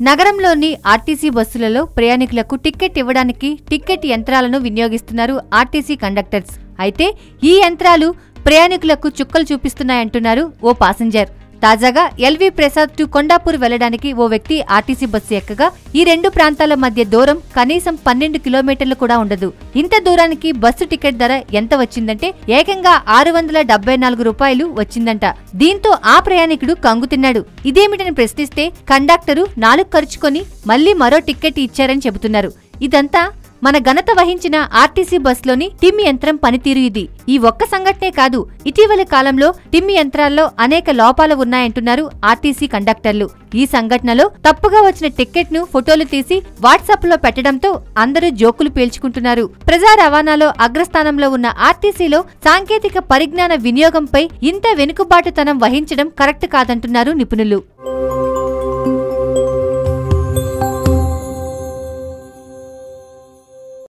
నగరంలోని ఆర్టీసీ బస్సులలో ప్రయాణికులకు టికెట్ ఇవ్వడానికి టికెట్ యంత్రాలను వినియోగిస్తున్నారు ఆర్టీసీ కండక్టర్స్. అయితే ఈ యంత్రాలు ప్రయాణికులకు చుక్కలు చూపిస్తున్నాయంటున్నారు ఓ పాసెంజర్. తాజాగా ఎల్వి ప్రసాద్ టు కొండాపూర్ వెళ్లడానికి ఓ వ్యక్తి ఆర్టీసీ బస్సు ఎక్కగా ఈ రెండు ప్రాంతాల మధ్య దూరం కనీసం 12 కిలోమీటర్లు కూడా ఉండదు. ఇంత దూరానికి బస్సు టికెట్ ధర ఎంత వచ్చిందంటే ఏకంగా 674 రూపాయలు వచ్చిందంట. దీంతో ఆ ప్రయాణికుడు కంగుతిన్నాడు. ఇదేమిటని ప్రశ్నిస్తే కండక్టరు నాలుగు ఖర్చుకొని మళ్లీ మరో టికెట్ ఇచ్చారని చెబుతున్నారు. ఇదంతా మన ఘనత వహించిన ఆర్టీసీ బస్లోని టిమ్ యంత్రం పనితీరు ఇది. ఈ ఒక్క సంఘటనే కాదు, ఇటీవలి కాలంలో టిమ్ యంత్రాల్లో అనేక లోపాలు ఉన్నాయంటున్నారు ఆర్టీసీ కండక్టర్లు. ఈ సంఘటనలో తప్పుగా వచ్చిన టికెట్ ను ఫోటోలు తీసి వాట్సాప్ లో పెట్టడంతో అందరూ జోకులు పేల్చుకుంటున్నారు. ప్రజా రవాణాలో అగ్రస్థానంలో ఉన్న ఆర్టీసీలో సాంకేతిక పరిజ్ఞాన వినియోగంపై ఇంత వెనుకబాటుతనం వహించడం కరెక్ట్ కాదంటున్నారు నిపుణులు.